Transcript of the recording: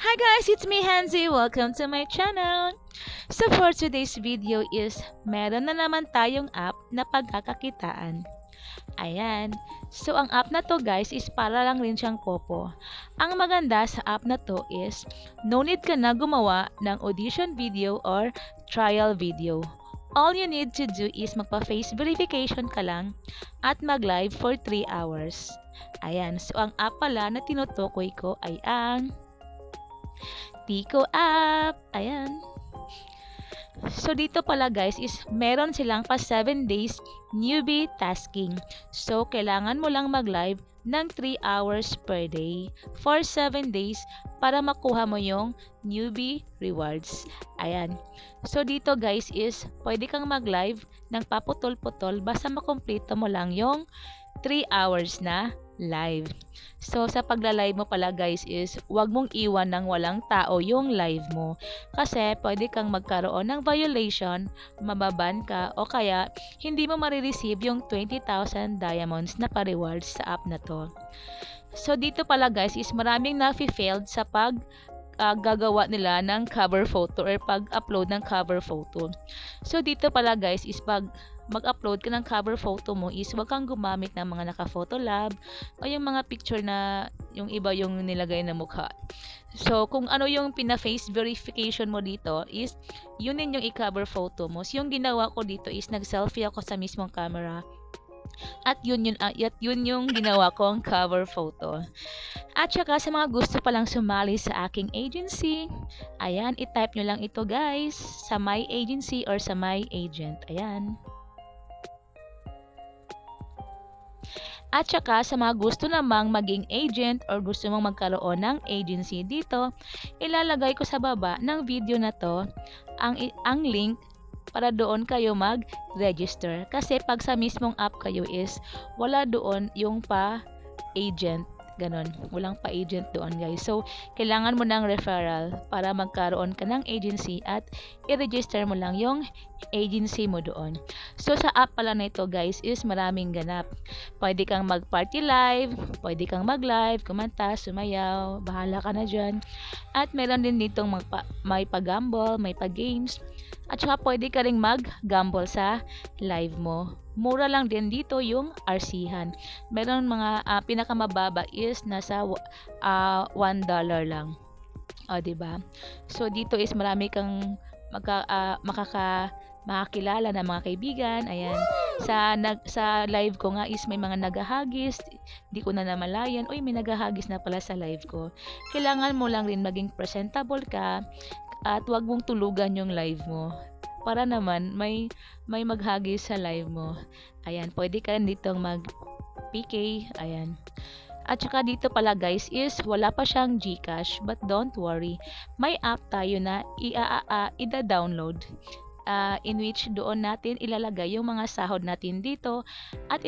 Hi guys, it's me Hansi. Welcome to my channel. So for today's video is meron na naman tayong app na pagkakakitaan. Ayan. So ang app na to guys is para lang rin siyang Popo. Ang maganda sa app na to is no need ka na gumawa ng audition video or trial video. All you need to do is magpa-face verification ka lang at mag-live for 3 hours. Ayan. So ang app pala na tinutukoy ko ay ang Pico app. Ayan. So dito pala guys is meron silang pa 7 days newbie tasking. So kailangan mo lang mag-live ng 3 hours per day for 7 days para makuha mo yung newbie rewards. Ayan. So dito guys is pwede kang mag-live ng paputol-putol basta makumpleto mo lang yung 3 hours na live. So sa pagla-live mo pala guys is wag mong iwan ng walang tao yung live mo kasi pwede kang magkaroon ng violation, mababan ka o kaya hindi mo marireceive yung 20,000 diamonds na pa-rewards sa app na to. So dito pala guys is maraming na-failed sa gagawa nila ng cover photo or pag-upload ng cover photo. So dito pala guys is pag mag-upload ka ng cover photo mo is wag kang gumamit ng mga naka-photo lab o yung mga picture na yung iba yung nilagay na mukha. So kung ano yung pina-face verification mo dito is yun din yung i-cover photo mo. So yung ginawa ko dito is nag-selfie ako sa mismong camera. At yun yung ginawa kong cover photo. At saka sa mga gusto palang sumali sa aking agency, ayan, i-type nyo lang ito guys sa my agency or sa my agent. Ayan. At saka sa mga gusto namang maging agent or gusto mong magkaroon ng agency dito, ilalagay ko sa baba ng video na to ang link para doon kayo mag-register. Kasi pag sa mismong app kayo is wala doon yung pa-agent. Ganon. Walang pa-agent doon guys. So, kailangan mo ng referral para magkaroon ka ng agency at i-register mo lang yung agency mo doon. So, sa app pala na ito guys is maraming ganap. Pwede kang mag-party live, pwede kang mag-live, kumanta, sumayaw, bahala ka na dyan. At meron din ditong may pag-gamble, may pag-games. At saka pwede ka ring mag-gamble sa live mo. Mura lang din dito yung RC-han. Meron mga pinakamababa is nasa $1 lang. O, diba? So, dito is marami kang makakilala na mga kaibigan. Ayan. Sa live ko nga is may mga naghahagis. Di ko na namalayan. Uy, may naghahagis na pala sa live ko. Kailangan mo lang rin maging presentable ka at wag mong tulugan yung live mo. Para naman may maghagis sa live mo. Ayan, pwede ka rin ditong mag-PK. Ayan. At saka dito pala guys is wala pa siyang GCash but don't worry. May app tayo na ida-download in which doon natin ilalagay yung mga sahod natin dito at